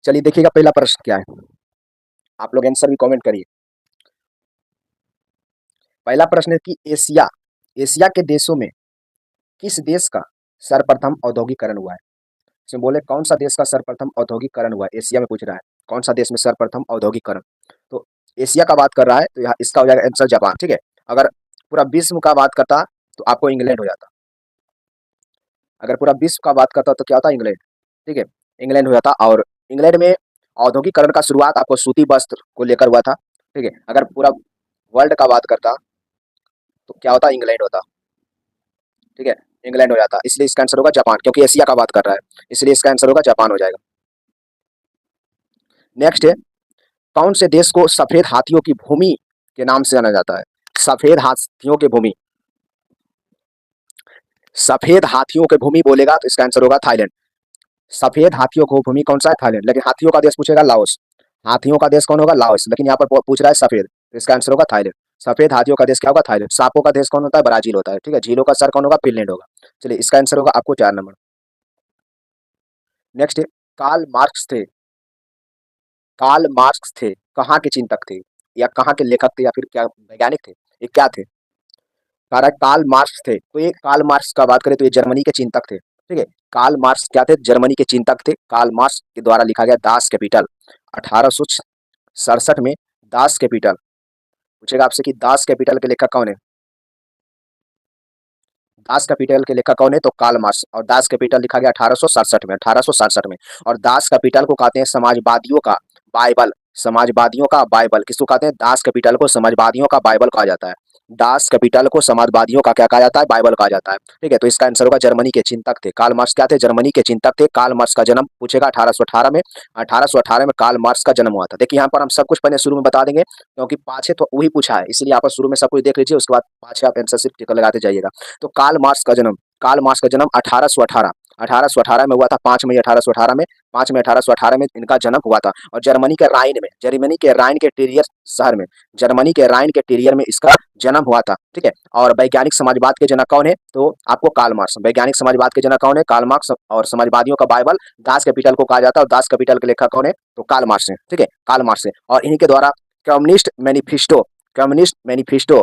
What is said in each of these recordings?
चलिए देखिएगा पहला प्रश्न क्या है, आप लोग आंसर भी कमेंट करिए। पहला प्रश्न है कि एशिया एशिया के देशों में किस देश का सर्वप्रथम औद्योगिकरण हुआ है। इसमें बोले कौन सा देश का सर्वप्रथम औद्योगिकरण हुआ है, एशिया में पूछ रहा है कौन सा देश में सर्वप्रथम औद्योगिकरण। तो एशिया का बात कर रहा है तो यहाँ इसका हो जाएगा आंसर जापान। ठीक है, अगर पूरा विश्व का बात करता तो आपको इंग्लैंड हो जाता। अगर पूरा विश्व का बात करता तो क्या होता, इंग्लैंड। ठीक है, इंग्लैंड हो जाता। और इंग्लैंड में औद्योगिकरण का शुरुआत आपको सूती वस्त्र को लेकर हुआ था। ठीक है, अगर पूरा वर्ल्ड का बात करता तो क्या होता, इंग्लैंड होता। ठीक है, इंग्लैंड हो जाता, इसलिए इसका आंसर होगा जापान, क्योंकि एशिया का बात कर रहा है, इसलिए इसका आंसर होगा जापान हो जाएगा। नेक्स्ट है, कौन से देश को सफेद हाथियों की भूमि के नाम से जाना जाता है। सफेद हाथियों की भूमि, सफेद हाथियों की भूमि बोलेगा तो इसका आंसर होगा थाईलैंड। सफेद हाथियों को भूमि कौन सा है, थाईलैंड। लेकिन हाथियों का देश पूछेगा लाओस, हाथियों का देश कौन होगा, लाओस। लेकिन यहाँ पर पूछ रहा है सफेद, तो इसका आंसर होगा थाईलैंड। सफेद हाथियों का देश क्या होगा, थाईलैंड। सांपों का देश कौन होता है, ब्राजील होता है। ठीक है, झीलों का सर कौन होगा, फिनलैंड होगा। चलिए इसका आंसर होगा आपको 4 नंबर। नेक्स्ट है, कार्ल मार्क्स थे, कार्ल मार्क्स थे कहाँ के चिंतक थे, या कहाँ के लेखक थे, या फिर क्या वैज्ञानिक थे, ये क्या थे। कह रहा है कार्ल मार्क्स थे, तो ये कार्ल मार्क्स का बात करें तो ये जर्मनी के चिंतक थे। ठीक है, कार्ल मार्क्स क्या थे, जर्मनी के चिंतक थे। कार्ल मार्क्स के द्वारा लिखा गया दास कैपिटल 1867 में। दास कैपिटल पूछेगा आपसे कि दास कैपिटल के लेखक कौन है। दास कैपिटल के लेखक कौन है, तो कार्ल मार्क्स। और दास कैपिटल लिखा गया 1867 में, 1867 में। और दास कैपिटल को कहते हैं समाजवादियों का बाइबल, समाजवादियों का बाइबल। किसको कहते हैं, दास कैपिटल को समाजवादियों का बाइबल कहा जाता है। दास कैपिटल को समाजवादियों का क्या कहा जाता है, बाइबल कहा जाता है। ठीक है, तो इसका आंसर होगा जर्मनी के चिंतक थे। कार्ल मार्क्स क्या थे, जर्मनी के चिंतक थे। कार्ल मार्क्स का जन्म पूछेगा 1818 में, 1818 में कार्ल मार्क्स का जन्म हुआ था। देखिए यहाँ पर हम सब कुछ पहले शुरू में बता देंगे, क्योंकि पाछे तो वही पूछा है, इसलिए यहाँ पर शुरू में सब कुछ देख लीजिए, उसके बाद पाछे आप आंसर सिर्फ टिक लगाते जाइएगा। तो कार्ल मार्क्स का जन्म, कार्ल मार्क्स का जन्म 1818 में हुआ था, 5 मई 1818 में। 5 मई 1818 में इनका जन्म हुआ था। और जर्मनी के राइन में, जर्मनी के राइन के टीरियर शहर में, जर्मनी के राइन के टीरियर में इसका जन्म हुआ था। ठीक है, और वैज्ञानिक समाजवाद के जनक कौन है, तो आपको कार्ल मार्क्स। वैज्ञानिक समाजवाद के जनक कौन है, कार्ल मार्क्स। और समाजवादियों का बाइबल दास कैपिटल को कहा जाता है, और दास कैपिटल के लेखक कौन है, तो कार्ल मार्क्स है। ठीक है, कार्ल मार्क्स है। और इन्हीं के द्वारा Communist Manifesto, Communist Manifesto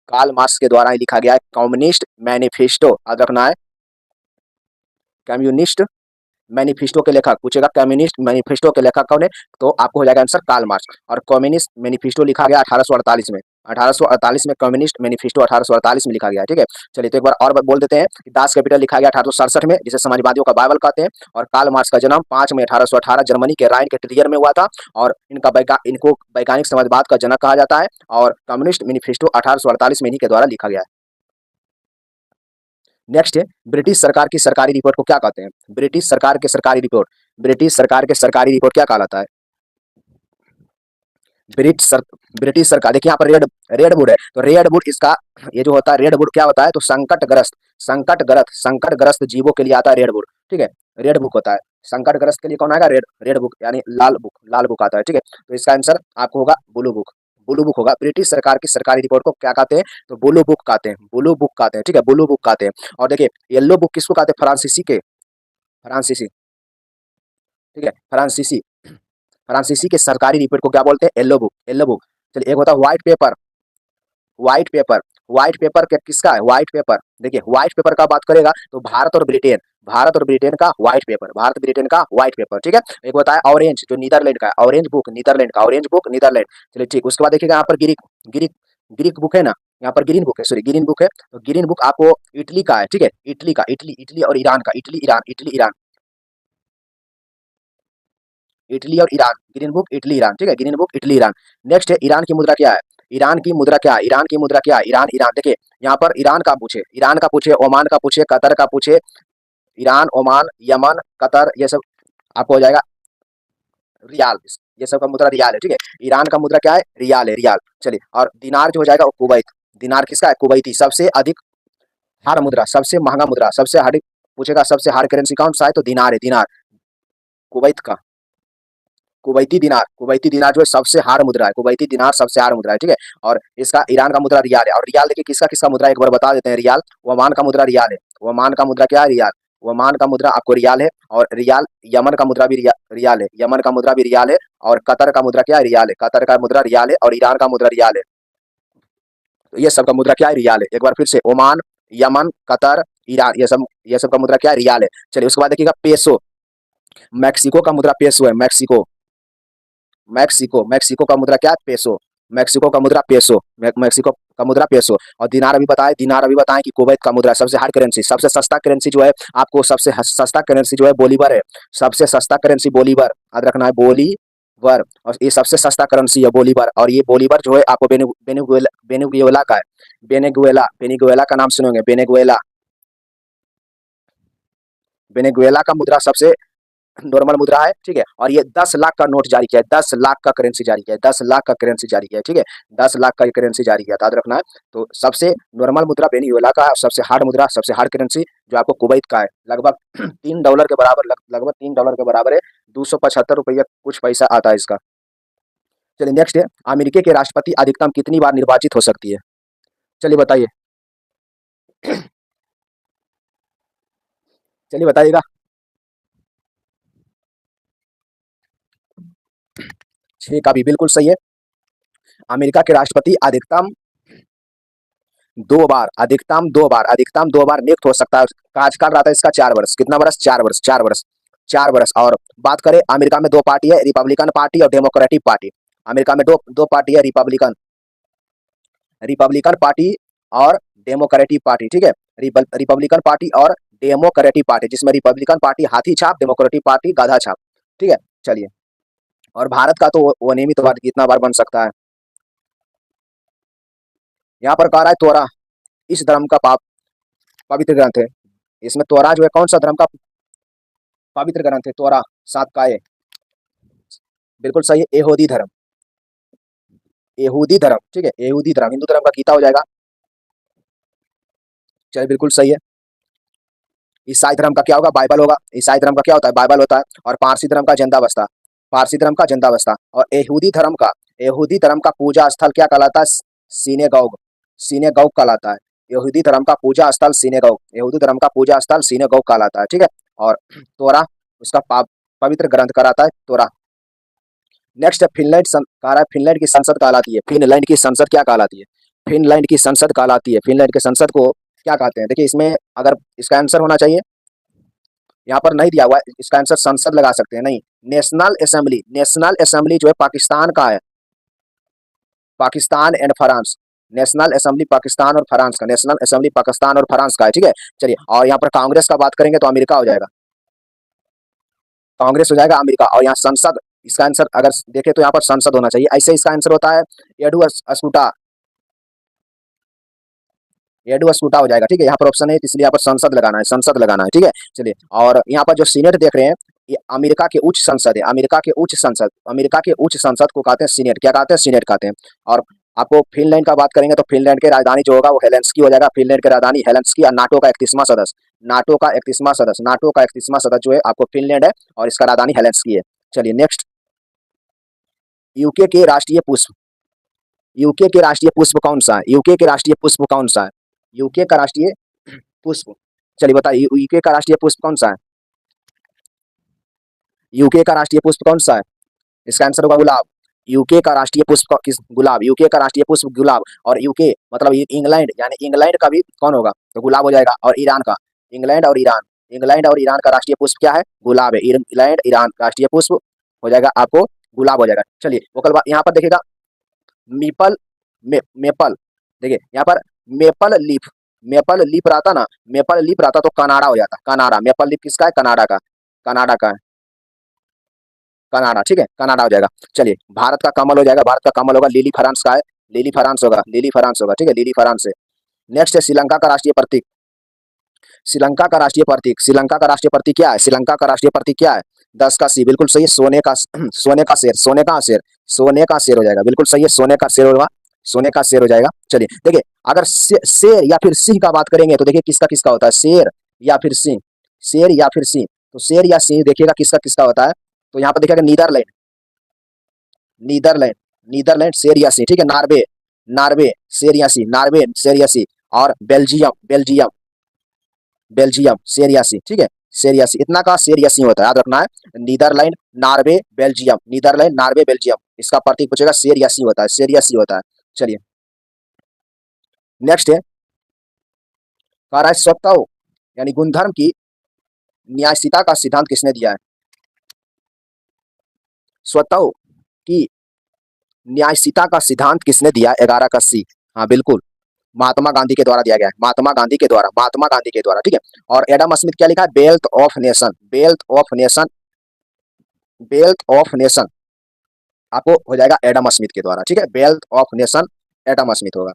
Karl Marx के द्वारा ही लिखा गया है। कम्युनिस्ट मैनिफेस्टो याद रखना है, कम्युनिस्ट मैनिफेस्टो के लेखक पूछेगा, कम्युनिस्ट मैनिफेस्टो के लेखक कौन है, तो आपको हो जाएगा आंसर कार्ल मार्क्स। और कम्युनिस्ट मैनिफेस्टो लिखा गया 1848 में, 1848 में कम्युनिस्ट मैनिफेस्टो 1848 में लिखा गया है। ठीक है, चलिए तो एक बार और बोल देते हैं कि दास कैपिटल लिखा गया 1867 में, जिसे समाजवादियों का बाइबल कहते हैं। और कार्ल मार्क्स का जन्म 5 मई 1818 जर्मनी के राइन के टीरियर में हुआ था। और इनको वैज्ञानिक समाजवाद का जनक कहा जाता है। और कम्युनिस्ट मैनिफेस्टो 1848 में इन्हीं के द्वारा लिखा गया है। नेक्स्ट है, ब्रिटिश सरकार की सरकारी रिपोर्ट को क्या कहते हैं। ब्रिटिश सरकार के सरकारी रिपोर्ट, ब्रिटिश सरकार के सरकारी रिपोर्ट क्या कहलाता है। ब्रिटिश सर, ब्रिटिश सरकार, देखिए यहाँ पर रेड रेड वुड है, तो रेड वुड इसका ये जो होता है रेड वुड क्या होता है, तो संकटग्रस्त, संकटग्रस्त जीवों के लिए आता है रेड वुड। ठीक है, रेड बुक होता है। संकटग्रस्त के लिए कौन आएगा, रेड रेड बुक यानी लाल बुक, लाल बुक आता है। ठीक है, तो इसका आंसर आपको होगा ब्लू बुक, ब्लू बुक होगा। ब्रिटिश सरकार की सरकारी रिपोर्ट को क्या कहते हैं, तो ब्लू बुक कहते हैं, ब्लू बुक कहते हैं। ठीक है, ब्लू बुक कहते हैं। और देखिए येलो बुक किसको कहते हैं, फ्रांसीसी के, फ्रांसीसी। ठीक है, फ्रांसीसी, फ्रांसीसी के सरकारी रिपोर्ट को क्या बोलते हैं, येलो बुक, येलो बुक। चलिए एक होता है white paper, white paper, white paper किसका है, व्हाइट पेपर। देखिए व्हाइट पेपर का बात करेगा तो भारत और ब्रिटेन, भारत और ब्रिटेन का व्हाइट पेपर, भारत ब्रिटेन का व्हाइट पेपर। ठीक है, एक होता है ऑरेंज, जो नीदरलैंड का है, ऑरेंज बुक नीदरलैंड का, ऑरेंज बुक नीदरलैंड। चलिए ठीक, उसके बाद देखिएगा यहाँ पर ग्रीक, ग्रीक, ग्रीक बुक है ना, यहाँ पर ग्रीन बुक है, सॉरी ग्रीन बुक है, तो ग्रीन बुक आपको इटली का है। ठीक है, इटली का, इटली, इटली और ईरान का, Italy Iran, Italy Iran, Italy और Iran, green book Italy Iran. ठीक है, green book Italy Iran. Next है, ईरान की मुद्रा क्या है, ईरान की मुद्रा क्या है, ईरान की मुद्रा क्या है, ईरान, ईरान। देखिए यहाँ पर ईरान का पूछे, ईरान का पूछे, ओमान का पूछे, कतर का पूछे, ईरान, ओमान, यमन, कतर, ये सब आपको हो जाएगा रियाल, ये सब का मुद्रा रियाल है। ठीक है, ईरान का मुद्रा क्या है, रियाल है, रियाल। चलिए, और दिनार जो हो जाएगा वो कुवैत, दिनार किसका है, कुवैती। सबसे अधिक हार्ड मुद्रा, सबसे महंगा मुद्रा, सबसे हार्ड पूछेगा, सबसे हार्ड करेंसी कौन सा है, तो दिनार है, दिनार, कुवैत का कुवैती दिनार, कुवैती दिनार जो है सबसे हार्ड मुद्रा है, कुवैती दिनार सबसे हार्ड मुद्रा है। ठीक है, और इसका ईरान का मुद्रा रियाल है। और रियाल देखिए किसका किसका मुद्रा एक बार बता देते हैं, रियाल, ओमान का मुद्रा रियाल है, ओमान का मुद्रा क्या है, रियाल। ओमान का मुद्रा आपको रियाल है, और रियाल, यमन का मुद्रा भी रियाल है, यमन का मुद्रा भी रियाल है, और कतर का मुद्रा क्या है, रियाल है, कतर का मुद्रा रियाल है, और ईरान का मुद्रा रियाल है। तो ये सब का मुद्रा क्या है, रियाल है। एक बार फिर से, ओमान, यमन, कतर, ईरान, ये सब का मुद्रा क्या है, रियाल है। चलिए उसके बाद देखिएगा पेसो, मैक्सिको का मुद्रा पेसो है, मैक्सिको, मैक्सिको, मैक्सिको का मुद्रा क्या है, पेसो, मैक्सिको का मुद्रा पेसो, मैक्सिको का मुद्रा पेसो। और दिनार अभी बताएं, दिनार अभी बताएं कि कुवैत का मुद्रा, सबसे हार्ड करेंसी, सबसे सस्ता करेंसी जो है, आपको सबसे सस्ता करेंसी जो है बोलीवर है, सबसे सस्ता करेंसी बोलीवर, याद रखना है बोलीवर, और ये सबसे सस्ता करेंसी है बोलीवर, और ये बोलीवर जो है आपको बेनेगुएला का है, बेनेगुएला, बेनेगुएला का नाम सुनेंगे, बेनेगुएला, बेनेगुएला का मुद्रा सबसे नॉर्मल मुद्रा है, ठीक है। और ये 10 लाख का नोट जारी किया है, 10 लाख का करेंसी जारी किया है, 10 लाख का करेंसी जारी किया है, ठीक है, 10 लाख का करेंसी जारी किया, याद रखना है। तो सबसे नॉर्मल मुद्रा वेनेजुएला का है, और सबसे हार्ड मुद्रा, सबसे हार्ड करेंसी जो आपको कुवैत का है, लगभग $3 के बराबर, लगभग $3 के बराबर है, 275 रुपया कुछ पैसा आता है इसका। चलिए नेक्स्ट है, अमेरिका के राष्ट्रपति अधिकतम कितनी बार निर्वाचित हो सकती है, चलिए बताइए, चलिए बताइएगा। 6 का भी बिल्कुल सही है। अमेरिका के राष्ट्रपति अधिकतम 2 बार, अधिकतम 2 बार नियुक्त हो सकता है। कार्यकाल रहता है इसका 4 वर्ष, कितना वर्ष, 4 वर्ष, 4 वर्ष, 4 वर्ष। और बात करें, अमेरिका में 2 पार्टी है, रिपब्लिकन पार्टी और डेमोक्रेटिक पार्टी। अमेरिका में दो दो पार्टी है, रिपब्लिकन, रिपब्लिकन पार्टी और डेमोक्रेटिक पार्टी, ठीक है, रिपब्लिकन पार्टी और डेमोक्रेटिक पार्टी, जिसमें रिपब्लिकन पार्टी हाथी छाप, डेमोक्रेटिक पार्टी गाधा छाप, ठीक है। चलिए, और भारत का तो वो नियमित बार कितना बार बन सकता है, यहाँ पर कह रहा है तोरा, इस धर्म का पाप पवित्र ग्रंथ है। इसमें तोरा जो है कौन सा धर्म का पवित्र ग्रंथ है, तोरा, 7 का बिल्कुल सही है, यहूदी धर्म, यहूदी धर्म, ठीक है, यहूदी धर्म, हिंदू धर्म का गीता हो जाएगा। चलिए बिल्कुल सही है। ईसाई धर्म का क्या होगा, बाइबल होगा। ईसाई धर्म का क्या होता है, बाइबल होता है। और पारसी धर्म का जिंदाबस्ता, पारसी धर्म का जिंदाबस्ता। और यहूदी धर्म का पूजा स्थल क्या कहलाता है, सीनेगॉग, सीनेगॉग कहलाता है। यहूदी धर्म का पूजा स्थल सीनेगॉग, यहूदी धर्म का पूजा स्थल सीनेगॉग कहलाता है, ठीक है। और तोरा उसका पवित्र ग्रंथ कहलाता है, तोरा। नेक्स्ट है फिनलैंड, कह रहा है फिनलैंड की संसद कहलाती है, फिनलैंड की संसद क्या कहलाती है, फिनलैंड की संसद कहलाती है, फिनलैंड की संसद को क्या कहते हैं। देखिए इसमें अगर इसका आंसर होना चाहिए, यहाँ पर नहीं दिया हुआ है, इसका आंसर संसद लगा सकते हैं, नहीं, नेशनल असेंबली, नेशनल असेंबली जो है पाकिस्तान का है, Pakistan and France, national assembly Pakistan और फ्रांस का, नेशनल असेंबली पाकिस्तान और फ्रांस का है, ठीक है। चलिए, और यहाँ पर कांग्रेस का बात करेंगे तो अमेरिका हो जाएगा, कांग्रेस हो जाएगा अमेरिका। और यहाँ संसद, इसका आंसर अगर देखें तो यहाँ पर संसद होना चाहिए, ऐसे इसका आंसर होता है एडू अस्कुटा, एडू अस्कुटा हो जाएगा, ठीक है। यहाँ पर ऑप्शन है इसलिए यहाँ पर संसद लगाना है, संसद लगाना है, ठीक है। चलिए, और यहाँ पर जो सीनेट देख रहे हैं, ये अमेरिका के उच्च संसद है, अमेरिका के उच्च संसद, अमेरिका के उच्च संसद को कहते हैं सीनेट, क्या कहते हैं, सीनेट कहते हैं। और आपको फिनलैंड का बात करेंगे तो फिनलैंड की राजधानी जो होगा वो हेलेंस्की हो जाएगा, फिनलैंड की राजधानी हेलेंस्की। और नाटो का 31वां सदस्य, नाटो का 31वां सदस्य, नाटो का 31वां सदस्य जो है आपको फिनलैंड है, और इसका राजधानी हेलेंस्की है। चलिए नेक्स्ट, यूके के राष्ट्रीय पुष्प, यूके के राष्ट्रीय पुष्प कौन सा है, यूके के राष्ट्रीय पुष्प कौन सा है, यूके का राष्ट्रीय पुष्प, चलिए बताइए यूके का राष्ट्रीय पुष्प कौन सा है, यूके का राष्ट्रीय पुष्प कौन सा है, इसका आंसर होगा गुलाब। यूके का राष्ट्रीय पुष्प किस, गुलाब, यूके का राष्ट्रीय पुष्प गुलाब। और यूके मतलब इंग्लैंड, यानी इंग्लैंड का भी कौन होगा, तो गुलाब हो जाएगा। और ईरान का, इंग्लैंड और ईरान, इंग्लैंड और ईरान का राष्ट्रीय पुष्प क्या है, गुलाब है। इंग्लैंड ईरान राष्ट्रीय पुष्प हो जाएगा आपको गुलाब हो जाएगा। चलिए वोकल यहाँ पर देखिएगा, मीपल, मेपल, देखिए यहाँ पर मेपल लीफ, मेपल लीफ रहता ना, मेपल लीफ रहता तो कनाडा हो जाता, कनाडा, मेपल लीफ किसका है, कनाडा का, कनाडा का है, कनाडा, ठीक है, कनाडा हो जाएगा। चलिए, भारत का कमल हो जाएगा, भारत का कमल होगा, लिली फ्रांस का है, लिली फ्रांस होगा, लिली फ्रांस होगा, ठीक है, लिली फ्रांस से। नेक्स्ट है श्रीलंका का राष्ट्रीय प्रतीक, श्रीलंका का राष्ट्रीय प्रतीक, श्रीलंका का राष्ट्रीय प्रतीक क्या है, श्रीलंका का राष्ट्रीय प्रतीक क्या है, 10 का C, बिल्कुल सही है, सोने का, सोने का शेर, सोने का शेर, सोने का शेर हो जाएगा, बिल्कुल सही है, सोने का शेर होगा, सोने का शेर हो जाएगा। चलिए देखिए, अगर शेर या फिर सिंह का बात करेंगे तो देखिए किसका किसका होता है, शेर या फिर सिंह, शेर या फिर सिंह, तो शेर या सिंह देखिएगा किसका किसका होता है। तो यहाँ पर देखिएगा नीदरलैंड, नीदरलैंड, नीदरलैंड शेर या सिंह, ठीक है, नॉर्वे, नॉर्वे शेर या सिंह, नॉर्वे शेर या सिंह। और बेल्जियम, बेल्जियम, बेल्जियम, सेरियासी, ठीक है, सेरियासी, इतना का सेरियासी होता है, याद रखना है। Netherland, Norway, Belgium, Netherland, Norway, Belgium, इसका प्रतीक पूछेगा सेरियासी होता है, सेरियासी होता है। चलिए नेक्स्ट है, कह रहा है स्वतः यानी गुणधर्म की न्यायशीता का सिद्धांत किसने दिया है? स्वतः की न्यायशीता का सिद्धांत किसने दिया? 11 का सी, हाँ बिल्कुल, महात्मा गांधी के द्वारा दिया गया है, महात्मा गांधी के द्वारा, महात्मा गांधी के द्वारा, ठीक है। और एडम स्मिथ क्या लिखा है? Wealth of nation, wealth of nation, wealth of nation आपको हो जाएगा एडम स्मिथ के द्वारा, ठीक है, wealth of nation Adam Smith होगा।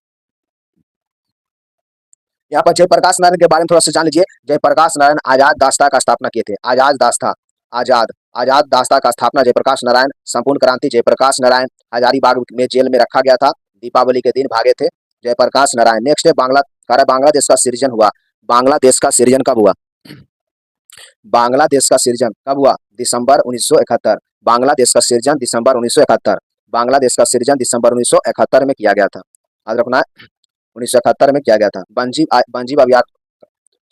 यहाँ पर जयप्रकाश नारायण के बारे में थोड़ा सा जान लीजिए। जयप्रकाश नारायण आजाद दास्ता का स्थापना किए थे, आजाद दास्ता, आजाद आजाद दास्ता का स्थापना जयप्रकाश नारायण, संपूर्ण क्रांति जयप्रकाश नारायण, हजारीबाग में जेल में रखा गया था, दीपावली के दिन भागे थे जयप्रकाश नारायण। नेक्स्ट है बांग्लादेश का सृजन हुआ, बांग्लादेश का सृजन कब हुआ? बांग्लादेश का सृजन कब हुआ? दिसंबर 1971, बांग्लादेश का सृजन दिसंबर 1971, बांग्लादेश का सृजन दिसंबर 1971 में किया गया था, याद रखना है, 1971 में किया गया था। वनजीव अभियान,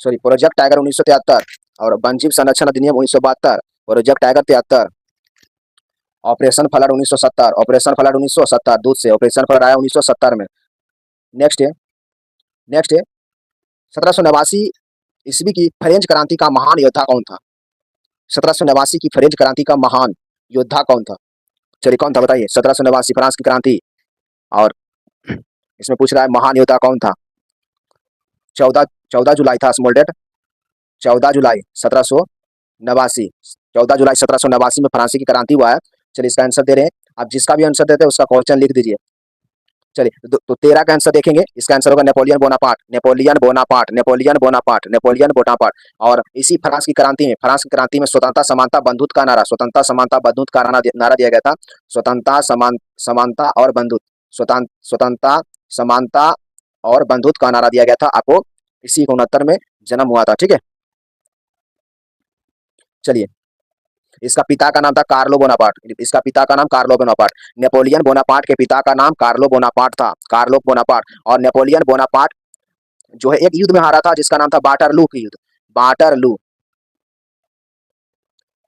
सॉरी, प्रोजेक्ट टाइगर 1973 और वनजीव संरक्षण अधिनियम 1972, project tiger 73, operation flood 1970, operation flood 1970 दूध से ऑपरेशन फ्लड आया 1970 में। नेक्स्ट है, नेक्स्ट है 1789 ईस्वी की फ्रेंच क्रांति का महान योद्धा कौन था? 1789 की फ्रेंच क्रांति का महान योद्धा कौन था? चलिए कौन था बताइए? 1789 फ्रांस की क्रांति, और इसमें पूछ रहा है महान योद्धा कौन था? 14 जुलाई था स्मॉल डेट, 14 जुलाई 1789, 14 जुलाई 1789 में फ्रांसी की क्रांति हुआ है। चलिए इसका आंसर दे रहे हैं, आप जिसका भी आंसर देते हैं उसका क्वेश्चन लिख दीजिए। चलिए तो 13 का आंसर देखेंगे, इसका आंसर होगा Napoleon Bonaparte, Napoleon Bonaparte, Napoleon Bonaparte, Napoleon Bonaparte. और इसी फ्रांस की क्रांति में, फ्रांस की क्रांति में स्वतंत्रता समानता बंधुत्व का नारा, स्वतंत्रता समानता बंधुत्व का नारा दिया गया था, स्वतंत्रता समानता और बंधुत्व, स्वतंत्रता समानता और बंधुत्व का नारा दिया गया था। आपको इसी 69 में जन्म हुआ था, ठीक है। चलिए इसका पिता का नाम था कार्लो बोनापार्ट, इसका पिता का नाम कार्लो बोनापार्ट, नेपोलियन बोनापार्ट के पिता का नाम कार्लो बोनापार्ट था, कार्लो बोनापार्ट। और नेपोलियन बोनापार्ट जो है एक युद्ध में हारा था जिसका नाम था वाटरलू की युद्ध, वाटरलू,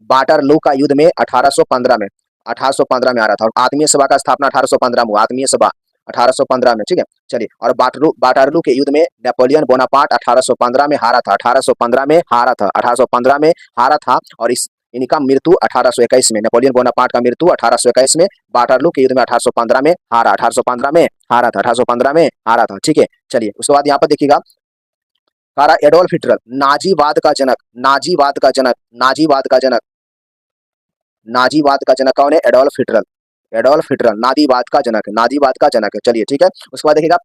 वाटरलू का युद्ध में 1815 में, 1815 में हारा था। और आत्मीय सभा का स्थापना 1815 में हुआ, आत्मीय सभा 1815 में, ठीक है। चलिए और वाटरलू के युद्ध में नेपोलियन बोनापार्ट 1815 में हारा था, 1815 में हारा था, 1815 में हारा था। और इनका मृत्यु 1821 में, नेपोलियन बोनापार्ट का मृत्यु 1821 में, वाटरलू के युद्ध में 1815 में हारा, 1815 में हारा था, 1815 में हारा था, ठीक है। चलिए उसके बाद यहाँ पर देखिएगा, कारा एडोल्फ हिटलर नाजीवाद का जनक, नाजीवाद का जनक, नाजीवाद का जनक, नाजीवाद का जनक कौन है? एडोल्फ हिटलर, एडोल्फ हिटलर नाजीवाद का जनक, नाजीवाद का जनक है। चलिए ठीक है, उसके बाद देखिएगा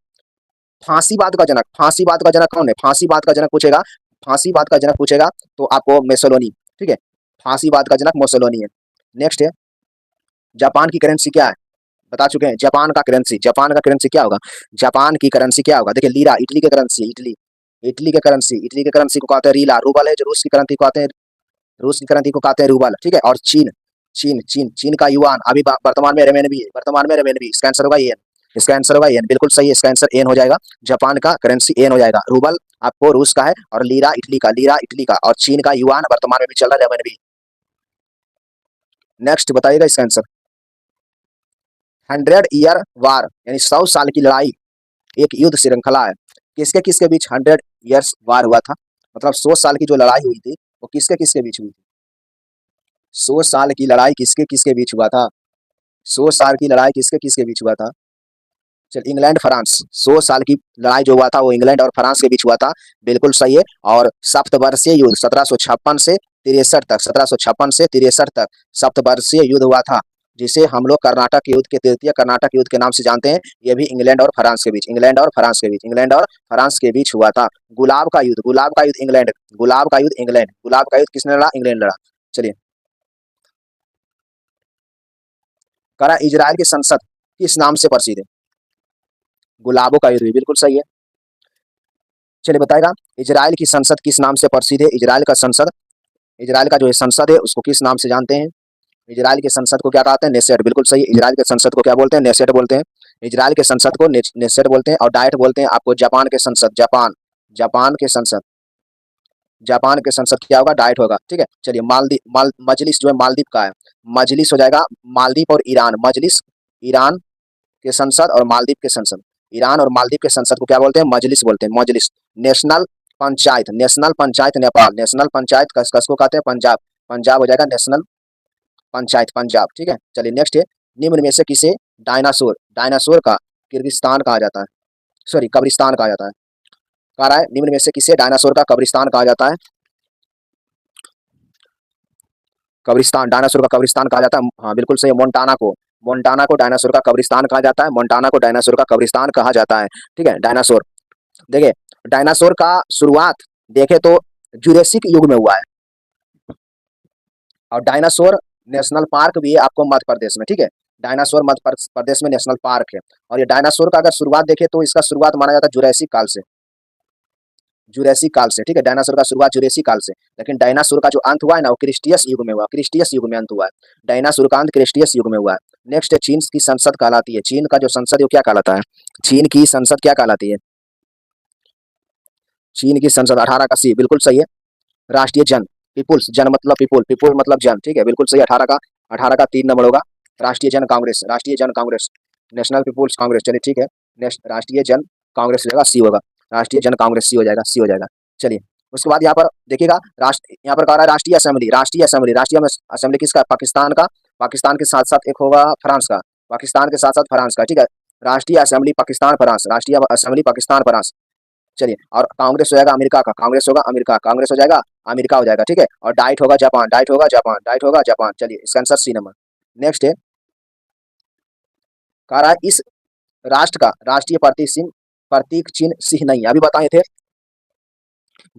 फांसीवाद का जनक, फांसीवाद का जनक कौन है? फांसीवाद का जनक पूछेगा, फांसीवाद का जनक पूछेगा तो आपको मेसोलोनी, ठीक है, फांसीवाद का जनक मुसोलिनी है। नेक्स्ट है जापान की करेंसी क्या है? बता चुके हैं, जापान का करेंसी, जापान का करेंसी क्या होगा? जापान की करेंसी क्या होगा? देखिए लीरा इटली की करेंसी, इटली, इटली के करेंसी, इटली के करेंसी को कहते हैं रीला, रूबल है जो रूस की करेंसी को कहते हैं, रूस की करेंसी को कहते हैं रूबल, ठीक है। और चीन, चीन चीन चीन का युआन अभी वर्तमान में रेमेनबी है, वर्तमान में रेमेनबी, इसका आंसर होगा येन, इसका आंसर होगा येन, बिल्कुल सही है, इसका आंसर येन हो जाएगा, जापान का करेंसी येन हो जाएगा। रूबल आपको रूस का है और लीरा इटली का, लीरा इटली का, और चीन का युआन वर्तमान में भी चल रहा है रेमेनबी। नेक्स्ट बताइएगा इसका आंसर, 100 ईयर वार यानी 100 साल की लड़ाई एक युद्ध श्रृंखला है, किसके किसके बीच 100 ईयर्स वार हुआ था? मतलब 100 साल की जो लड़ाई हुई थी वो किसके किसके बीच हुई थी? 100 साल की लड़ाई किसके किसके बीच हुआ था? 100 साल की लड़ाई किसके किसके बीच हुआ था? चल इंग्लैंड फ्रांस, 100 साल की लड़ाई जो हुआ था वो इंग्लैंड और फ्रांस के बीच हुआ था, बिल्कुल सही है। और सप्तवर्षीय युद्ध 1756 से 63 तक, 1756 से 63 तक सप्तवर्षीय युद्ध हुआ था, जिसे हम लोग कर्नाटक युद्ध के तृतीय कर्नाटक युद्ध के नाम से जानते हैं। ये भी इंग्लैंड और फ्रांस के बीच, इंग्लैंड और फ्रांस के बीच, इंग्लैंड और फ्रांस के बीच हुआ था। गुलाब का युद्ध, गुलाब का युद्ध इंग्लैंड, गुलाब का युद्ध इंग्लैंड, गुलाब का युद्ध किसने लड़ा? इंग्लैंड लड़ा। चलिए करा इजराइल की संसद किस नाम से प्रसिद्ध है? गुलाबों का युद्ध, बिल्कुल सही है। चलिए बताएगा इजराइल की संसद किस नाम से प्रसिद्ध है? इजराइल का संसद, इजराइल का जो है संसद है उसको किस नाम से जानते हैं? इजराइल के संसद को क्या कहते हैं? नेसेट, बिल्कुल सही। इजराइल के संसद को क्या बोलते हैं? नेसेट बोलते हैं। इजराइल के संसद को नेसेट बोलते हैं। और डाइट बोलते हैं आपको जापान के संसद, जापान, जापान के संसद, जापान के संसद क्या होगा, डाइट होगा, ठीक है। चलिए मजलिस जो है मालदीव का है, मजलिस हो जाएगा मालदीव और ईरान, मजलिस ईरान के संसद और मालदीव के संसद, ईरान और मालदीव के संसद को क्या बोलते हैं, मजलिस बोलते हैं, मजलिस। National panchayat, national panchayat Nepal, national panchayat कस को कहते हैं, पंजाब, पंजाब हो जाएगा नेशनल पंचायत, पंजाब, ठीक है। चलिए नेक्स्ट है, निम्न में से किसे डायनासोर, डायनासोर का किर्गिस्तान कहा जाता है, सॉरी कब्रिस्तान कहा जाता है, कह रहा है निम्न में से किसे डायनासोर का कब्रिस्तान कहा जाता है, कब्रिस्तान, डायनासोर का कब्रिस्तान कहा जाता है, हाँ बिल्कुल सही, मोन्टाना को, मोन्टाना को डायनासोर का कब्रिस्तान कहा जाता है, मोन्टाना को डायनासोर का कब्रिस्तान कहा जाता है, ठीक है। डायनासोर, देखिए डायनासोर का शुरुआत देखे तो जुरेसिक युग में हुआ है, और डायनासोर नेशनल पार्क भी है आपको मध्य प्रदेश में, ठीक है। डायनासोर मध्य प्रदेश में नेशनल पार्क है, और ये डायनासोर का अगर शुरुआत देखे तो इसका शुरुआत माना जाता है जुरैसिक काल से, जुरैसिक काल से, ठीक है। डायनासोर का शुरुआत जुरैसिक काल से, लेकिन डायनासोर का जो अंत हुआ है ना वो क्रिस्टियस युग में हुआ, क्रिस्टियस युग में अंत हुआ है, डायनासोर का अंत क्रिस्टियस युग में हुआ है। नेक्स्ट है, चीन की संसद कहलाती है, चीन का जो संसद है वो क्या कहलाता है, चीन की संसद क्या कहलाती है, चीन की संसद 18 का सी, बिल्कुल सही है, राष्ट्रीय जन, पीपुल्स, जन मतलब पीपुल, पीपुल मतलब जन, ठीक है, बिल्कुल सही, 18 का 3 नंबर होगा, राष्ट्रीय जन कांग्रेस, राष्ट्रीय जन कांग्रेस, नेशनल पीपुल्स कांग्रेस, चलिए ठीक है, राष्ट्रीय जन कांग्रेस रहेगा, सी होगा, राष्ट्रीय जन कांग्रेस, सी हो जाएगा, सी हो जाएगा। चलिए उसके बाद यहाँ पर देखिएगा, राष्ट्र यहाँ पर कह रहा है राष्ट्रीय असेंबली, राष्ट्रीय असेंबली, राष्ट्रीय असेंबली किसका, पाकिस्तान का, पाकिस्तान के साथ साथ एक होगा फ्रांस का, पाकिस्तान के साथ साथ फ्रांस का, ठीक है। राष्ट्रीय असेंबली पाकिस्तान फ्रांस, राष्ट्रीय असेंबली पाकिस्तान फ्रांस, चलिए। और कांग्रेस हो जाएगा अमेरिका का, कांग्रेस होगा अमेरिका, कांग्रेस हो जाएगा अमेरिका हो जाएगा, ठीक है। और डाइट होगा जापान, डाइट होगा जापान, डाइट होगा जापान, चलिए इसका आंसर सी नंबर। नेक्स्ट है, कह रहा है इस राष्ट्र का राष्ट्रीय प्रतीक चिन्ह सिंह नहीं है, अभी बताए थे,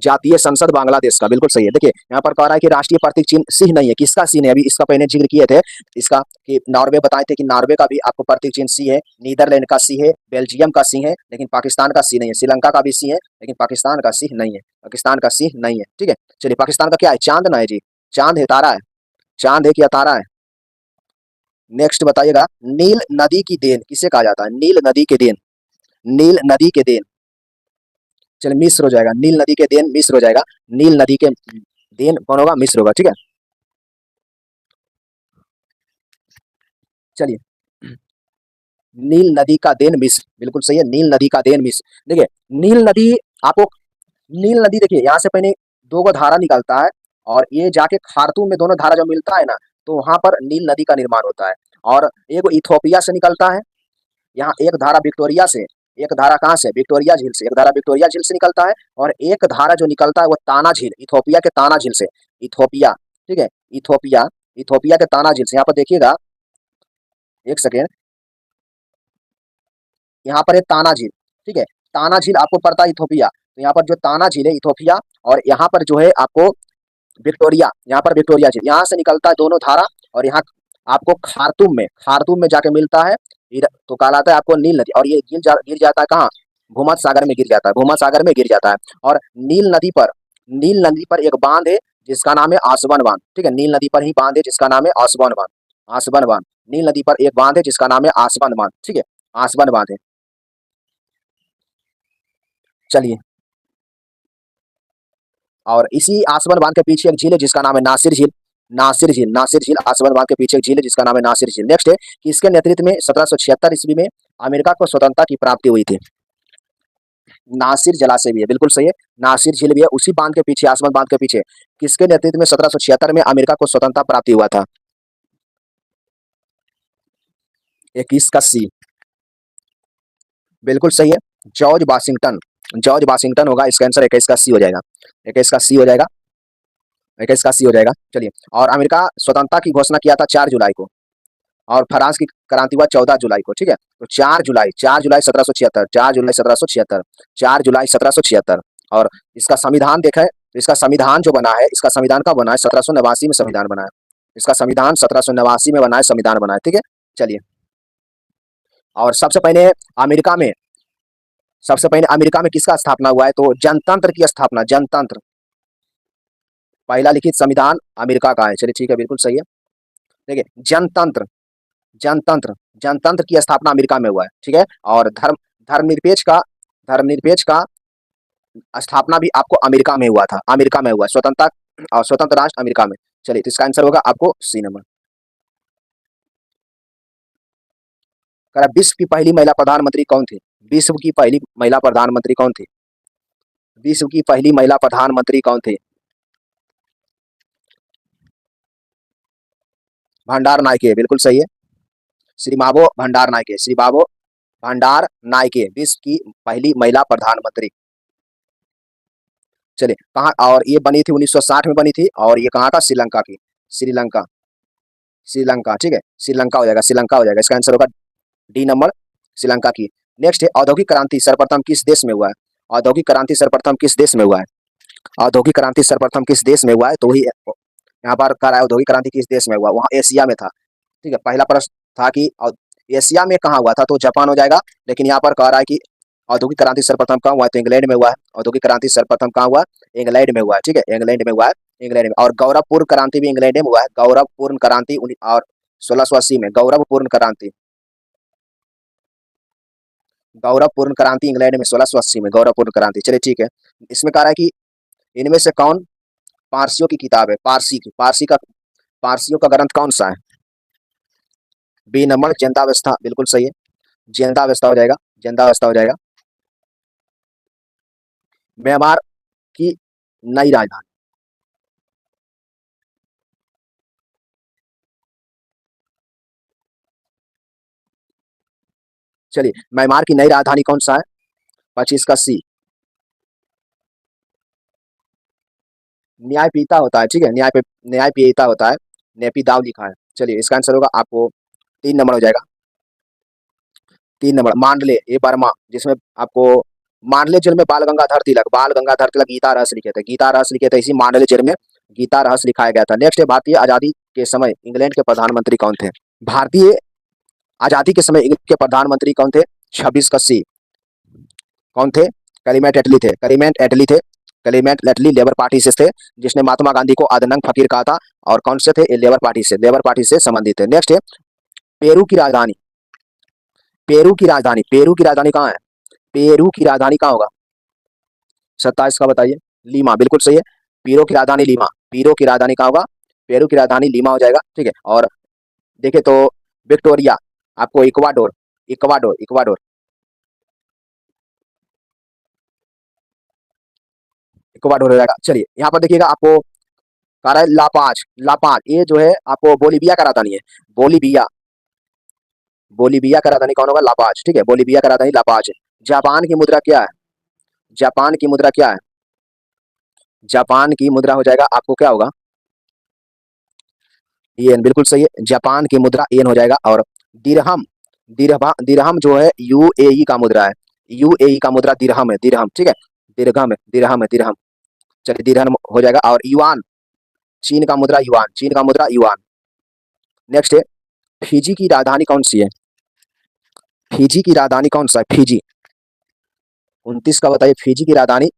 जातीय संसद बांग्लादेश का, बिल्कुल सही है। देखिए यहाँ पर कह रहा है कि राष्ट्रीय प्रतीक चिन्ह सिंह नहीं है, किसका सिंह है, अभी इसका पहले जिक्र किए थे, इसका कि नॉर्वे बताए थे कि नॉर्वे का भी आपको प्रतीक चिन्ह सी है, नीदरलैंड का सी है, बेल्जियम का सी है, लेकिन पाकिस्तान का सी नहीं है, श्रीलंका का भी सी है लेकिन पाकिस्तान का सिंह नहीं है, पाकिस्तान का सिंह नहीं है, ठीक है। चलिए पाकिस्तान का क्या है, चांद ना है जी, चांद है, तारा है, चांद है क्या तारा है। नेक्स्ट बताइएगा, नील नदी की देन किसे कहा जाता है, नील नदी के देन, नील नदी के देन, चलिए मिस्र हो जाएगा, नील नदी के देन मिस्र हो जाएगा, नील नदी के देन कौन होगा, मिस्र होगा, ठीक है। चलिए नील नदी का देन मिस्र, बिल्कुल सही है, नील नदी का देन मिस्र। देखिए नील नदी, आपको नील नदी देखिए यहाँ से पहले दो गो धारा निकलता है, और ये जाके खार्तूम में दोनों धारा जब मिलता है ना तो वहां पर नील नदी का निर्माण होता है, और एक इथोपिया से निकलता है, यहाँ एक धारा विक्टोरिया से, एक धारा कहाँ से, विक्टोरिया झील से, एक धारा विक्टोरिया झील से निकलता है, और एक धारा जो निकलता है वो ताना झील, इथोपिया के ताना झील से, इथोपिया, ठीक है, इथोपिया, इथोपिया के ताना झील से, यहाँ पर देखिएगा एक सेकेंड, यहाँ पर है ताना झील, ठीक है, ताना झील आपको पड़ता है इथोपिया, तो यहाँ पर जो ताना झील है इथोपिया, और यहाँ पर जो है आपको विक्टोरिया, यहाँ पर विक्टोरिया झील, यहाँ से निकलता है दोनों धारा, और यहाँ आपको खार्तूम में जाके मिलता है, तो कहलाता है आपको नील नदी, और ये गिर जाता है कहाँ, भूमध्य सागर में गिर जाता है, भूमध्य सागर में गिर जाता है। और नील नदी पर एक बांध है जिसका नाम है आसवन बांध, ठीक है, नील नदी पर ही बांध है जिसका नाम है आसवन बांध, आसवन बांध, नील नदी पर एक बांध है जिसका नाम है आसवन बांध, ठीक है, आसवन बांध है। चलिए, और इसी आसवन बांध के पीछे एक झील है जिसका नाम है नासिर झील, नासिर झील, नासिर झील, आसवन बांध के पीछे एक झील है जिसका नाम है नासिर झील। नेक्स्ट है कि इसके नेतृत्व में 1776 ईस्वी में अमेरिका को स्वतंत्रता की प्राप्ति हुई थी, नासिर जलाशय भी है, बिल्कुल सही है, नासिर झील भी है, उसी बांध के पीछे, आसवन बांध के पीछे, किसके नेतृत्व में 1776 में अमेरिका को स्वतंत्रता प्राप्ति हुआ था, 21 का सी, बिल्कुल सही है, जॉर्ज वाशिंगटन, जॉर्ज वाशिंगटन होगा इसका आंसर, 21 का सी हो जाएगा, 21 का सी हो जाएगा, 21 का सी हो जाएगा। चलिए, और अमेरिका स्वतंत्रता की घोषणा किया था 4 जुलाई को, और फ्रांस की क्रांति हुआ 14 जुलाई को, ठीक है। तो 4 जुलाई 1776, 4 जुलाई 1776, 4 जुलाई 1776, और इसका संविधान देखा है, तो इसका संविधान जो बना है, इसका संविधान का बना है 1789 में संविधान बना है, इसका संविधान 1789 में बना है, संविधान बना है, ठीक है। चलिए, और सबसे पहले अमेरिका में किसका स्थापना हुआ है, तो जनतंत्र की स्थापना, जनतंत्र, पहला लिखित संविधान अमेरिका का है, चलिए ठीक है, बिल्कुल सही है। देखिए जनतंत्र, जनतंत्र, जनतंत्र की स्थापना अमेरिका में हुआ है, ठीक है। और धर्मनिरपेक्ष का स्थापना भी आपको अमेरिका में हुआ था, अमेरिका में हुआ, स्वतंत्रता और स्वतंत्र राष्ट्र अमेरिका में। चलिए, तो इसका आंसर होगा आपको सी नंबर। कह रहा विश्व की पहली महिला प्रधानमंत्री कौन थी? विश्व की पहली महिला प्रधानमंत्री कौन थी? विश्व की पहली महिला प्रधानमंत्री कौन थी? भंडार नायके, बिल्कुल सही है। श्री मावो भंडार नायके, श्री मावो भंडार नायके विश्व की पहली महिला प्रधानमंत्री। चलिए, कहाँ और ये बनी थी? 1960 में बनी थी, और ये कहाँ का? श्रीलंका की, श्रीलंका, श्रीलंका, ठीक है, श्रीलंका हो जाएगा, श्रीलंका हो जाएगा। इसका आंसर होगा डी नंबर, श्रीलंका की। नेक्स्ट है, औद्योगिक क्रांति सर्वप्रथम किस देश में हुआ है? औद्योगिक क्रांति सर्वप्रथम किस देश में हुआ है? औद्योगिक क्रांति सर्वप्रथम किस देश में हुआ है? तो वही यहाँ पर कह रहा है औद्योगिक क्रांति किस देश में हुआ? वहाँ एशिया में था। ठीक है, पहला प्रश्न था कि एशिया में कहाँ हुआ था, तो जापान हो जाएगा। लेकिन यहाँ पर कह रहा है कि औद्योगिक क्रांति सर्वप्रथम कहाँ हुआ है, तो इंग्लैंड में हुआ है। औद्योगिक क्रांति सर्वप्रथम कहाँ हुआ? इंग्लैंड में हुआ है, ठीक है, इंग्लैंड में हुआ है, इंग्लैंड में। और गौरवपूर्ण क्रांति भी इंग्लैंड में हुआ है, गौरवपूर्ण क्रांति और 1680 में गौरवपूर्ण क्रांति, गौरवपूर्ण क्रांति इंग्लैंड में 1680 में गौरवपूर्ण क्रांति। चलिए ठीक है, इसमें कह रहा है कि इनमें से कौन पारसियों की किताब है? पारसी की, पारसी का, पारसियों का ग्रंथ कौन सा है? बी नंबर, जनतावस्था, बिल्कुल सही है, जनतावस्था हो जाएगा, जनतावस्था हो जाएगा। म्यांमार की नई राजधानी, चलिए, म्यांमार की नई राजधानी कौन सा है? 25 का सी, न्यायपीता होता है, ठीक है, न्यायपीता होता है, नेपीदाव लिखा है। चलिए, इसका आंसर होगा आपको 3 नंबर हो जाएगा, 3 नंबर। मांडले, ये बर्मा, जिसमें आपको मांडले जेल में बाल गंगाधर तिलक गीता रहस्य लिखे थे, गीता रहस्य लिखे थे, इसी मांडले जेल में गीता रहस्य लिखाया गया था। नेक्स्ट है, भारतीय आजादी के समय इंग्लैंड के प्रधानमंत्री कौन थे? भारतीय आजादी के समय इंग्लैंड के प्रधानमंत्री कौन थे? 26 का सी, कौन थे? कलीमेट एटली थे, कलीमेट एटली थे, कलीमेट एटली लेबर पार्टी से थे, जिसने महात्मा गांधी को आदनंग फकीर कहा था। और कौन से थे? लेबर पार्टी से, लेबर पार्टी से संबंधित थे। नेक्स्ट है, पेरू की राजधानी, पेरू की राजधानी, पेरू की राजधानी कहाँ है? पेरू की राजधानी कहाँ होगा? 27 का बताइए। लीमा, बिल्कुल सही है, पेरू की राजधानी लीमा, पेरू की राजधानी कहाँ होगा? पेरू की राजधानी लीमा हो जाएगा, ठीक है। और देखे तो विक्टोरिया, आपको इक्वाडोर, इक्वाडोर, इक्वाडोर, इक्वाडोर हो जाएगा। चलिए, यहाँ पर देखिएगा, आपको कह रहा है लापाज, लापाज, ये जो है आपको बोलीविया का राजधानी है, बोलीविया, बोलीविया का राजधानी कौन होगा? लापाज, ठीक है, बोलीविया का राजधानी लापाज है। जापान की मुद्रा क्या है? जापान की मुद्रा क्या है? जापान की मुद्रा हो जाएगा आपको, क्या होगा? येन, बिल्कुल सही है, जापान की मुद्रा येन हो जाएगा। और दिरहम, दिरहम जो है यूएई का मुद्रा है, यूएई का मुद्रा दिरहम है, दिरहम, ठीक है, दिरहम है, दिरहम है, दिरहम। चलिए, दिरहम हो जाएगा। और युआन, चीन का मुद्रा युआन, चीन का मुद्रा युआन। नेक्स्ट है, फिजी की राजधानी कौन सी है? फिजी की राजधानी कौन सा है? फिजी, 29 का बताइए, फिजी की राजधानी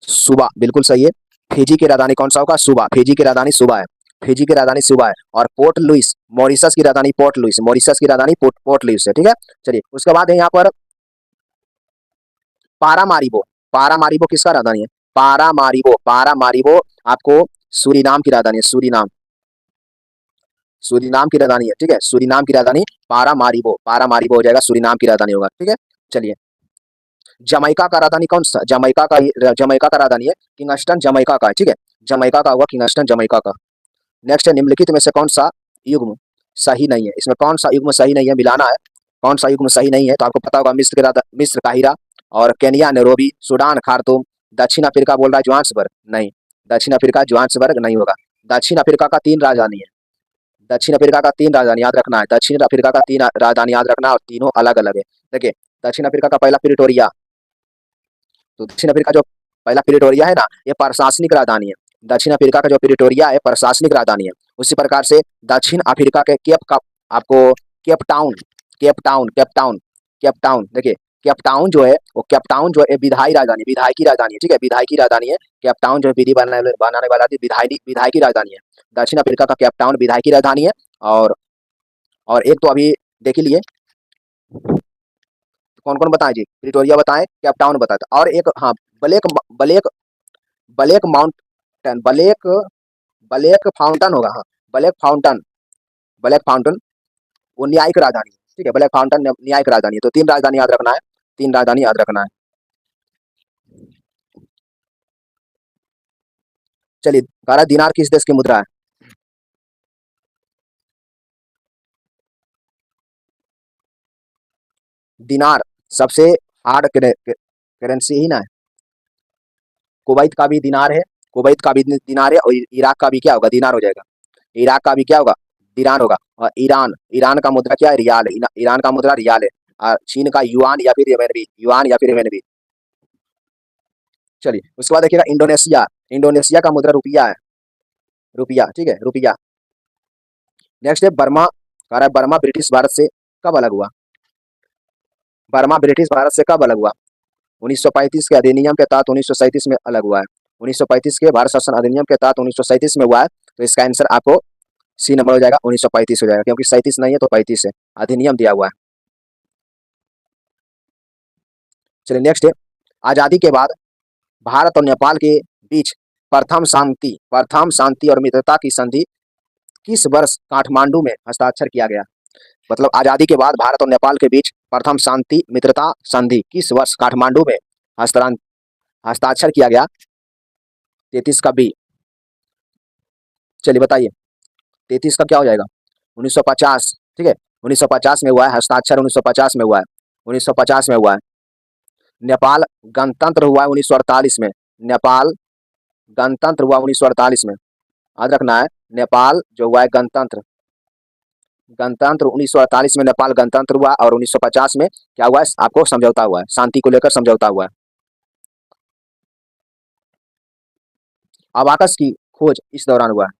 सुबा, बिल्कुल सही है। फिजी की राजधानी कौन सा होगा? सुबा, फिजी की राजधानी सुबा है, फिजी की राजधानी सुबा है। और पोर्ट लुइस, मॉरिशस की राजधानी पोर्ट लुइस, मॉरिशस की राजधानी पोर्ट लुइस है, ठीक है। चलिए, उसके बाद है यहाँ पर पारामारिबो, पारामारिबो किसका राजधानी है? पारामारिबो, पारामारिबो आपको सूरीनाम की राजधानी है, सूरीनाम, सूरीनाम की राजधानी है, ठीक है, सूरीनाम की राजधानी पारामारिबो, पारामारिबो हो जाएगा, सूरीनाम की राजधानी होगा, ठीक है। चलिए, जमैका का राजधानी कौन सा? जमैका का राजधानी है किंगस्टन, जमैका का है, ठीक है, जमैका का हुआ किंगस्टन, जमैका का। नेक्स्ट है, निम्नलिखित में से कौन सा युग्म सही नहीं है? इसमें कौन सा युग्म सही नहीं है, मिलाना है। कौन सा युग्म सही नहीं है? तो आपको पता होगा, मिस्र काहिरा, और केनिया नैरोबी, सूडान खार्तूम, दक्षिण अफ्रीका बोल रहा है जोहान्सबर्ग, नहीं, दक्षिण अफ्रीका जोहान्सबर्ग नहीं होगा। दक्षिण अफ्रीका का 3 राजधानी है, दक्षिण अफ्रीका का 3 राजधानी याद रखना है, दक्षिण अफ्रीका का 3 राजधानी याद रखना है, और तीनों अलग अलग है। देखिए, दक्षिण अफ्रीका का पहला प्रिटोरिया, तो दक्षिण अफ्रीका जो पहला प्रिटोरिया है ना, ये प्रशासनिक राजधानी है, दक्षिण अफ्रीका का जो प्रिटोरिया है प्रशासनिक राजधानी है। उसी प्रकार से दक्षिण अफ्रीका के केप का आपको Cape Town, Cape Town, Cape Town, Cape Town, देखिए, केप टाउन जो है वो, केप टाउन जो है विधायी राजधानी, विधायकी राजधानी है, ठीक है, विधायकी राजधानी है। केप टाउन जो है विधि बनाने वाला थी, विधायकी राजधानी है। दक्षिण अफ्रीका का केप टाउन विधायकी राजधानी है। और एक तो अभी देख ही लिए, कौन कौन बताएं जी? प्रिटोरिया बताएं, केप टाउन बताता, और एक हाँ, black black black mountain, black black fountain होगा, हाँ, ब्लैक फाउंटेन, ब्लैक फाउंटेन वो न्यायिक राजधानी है, ठीक है, ब्लैक फाउंटेन न्यायिक राजधानी है। तो 3 राजधानी याद रखना है, 3 राजधानी याद रखना है। चलिए, कह दिनार किस देश की मुद्रा है? दिनार सबसे हार्ड करेंसी ही ना है। कुवैत का भी दिनार है, कुवैत का भी दिनार है, और इराक का भी क्या होगा? दिनार हो जाएगा। इराक का भी क्या होगा? दिनार होगा। और ईरान, ईरान का मुद्रा क्या है? रियाल है। ईरान का मुद्रा रियाल है। चीन का युआन या फिर रेमनबी, युआन या फिर रेमनबी। चलिए, उसके बाद देखिएगा इंडोनेशिया, इंडोनेशिया का मुद्रा रुपया है, रुपया, ठीक है, रुपया। नेक्स्ट है बर्मा, कह रहा है बर्मा ब्रिटिश भारत से कब अलग हुआ? बर्मा ब्रिटिश भारत से कब अलग हुआ? 1935 के अधिनियम के तहत 1937 में अलग हुआ है। 1935 के भारत शासन अधिनियम के तहत 1937 में हुआ है। तो इसका आंसर आपको सी नंबर हो जाएगा, 1935 हो जाएगा, क्योंकि 37 नहीं है तो 35 है, अधिनियम दिया हुआ है। चलिए नेक्स्ट है, आजादी के बाद भारत और नेपाल के बीच प्रथम शांति और मित्रता की संधि किस वर्ष काठमांडू में हस्ताक्षर किया गया? मतलब आजादी के बाद भारत और नेपाल के बीच प्रथम शांति मित्रता संधि किस वर्ष काठमांडू में हस्ताक्षर किया गया? 33 का बी। चलिए बताइए, 33 का क्या हो जाएगा? 1950, ठीक है, 1950 में हुआ है हस्ताक्षर, 1950 में हुआ है, 1950 में हुआ है। नेपाल गणतंत्र हुआ है 1948 में, नेपाल गणतंत्र हुआ 1948 में, याद रखना है। नेपाल जो हुआ है गणतंत्र, गणतंत्र 1948 में नेपाल गणतंत्र हुआ, और 1950 में क्या हुआ है? आपको समझौता हुआ है, शांति को लेकर समझौता हुआ है। अबाकस की खोज इस दौरान हुआ है।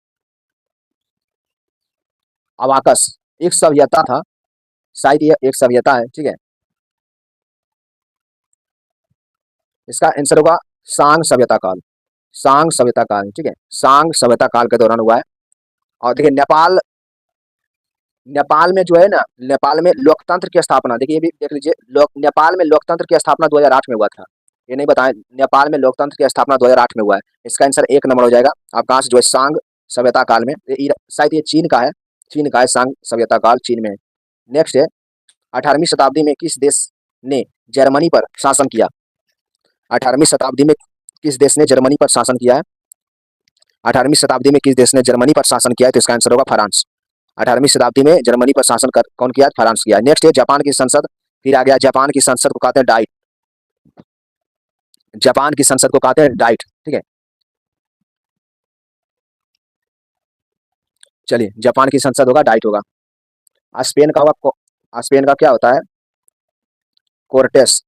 अबाकस एक सभ्यता था, शायद ये एक सभ्यता है, ठीक है। इसका आंसर होगा सांग सभ्यता काल, सांग सभ्यता काल, ठीक है, सांग सभ्यता काल के दौरान हुआ है। और देखिए नेपाल, नेपाल में जो है ना, नेपाल में लोकतंत्र की स्थापना, देखिए ये भी देख लीजिए, नेपाल में लोकतंत्र की स्थापना 2008 में हुआ था। ये नहीं बताएं, नेपाल में लोकतंत्र की स्थापना 2008 में हुआ है। इसका आंसर 1 नंबर हो जाएगा आपका, जो है सांग सभ्यता काल में। शायद ये चीन का है, चीन का है, सांग सभ्यता काल चीन में है। नेक्स्ट है, 18वीं शताब्दी में किस देश ने जर्मनी पर शासन किया? 18वीं शताब्दी में किस देश ने जर्मनी पर शासन किया है? 18वीं शताब्दी में किस देश ने जर्मनी पर शासन किया है? तो इसका आंसर होगा फ्रांस। 18वीं शताब्दी में जर्मनी पर शासन कौन किया? फ्रांस किया। नेक्स्ट है जापान की संसद, फिर आ गया जापान की संसद को कहते हैं डाइट, जापान की संसद को कहते हैं डाइट, ठीक है। चलिए, जापान की संसद होगा डाइट होगा। स्पेन का होगा, स्पेन का क्या होता है? कोर्टेस,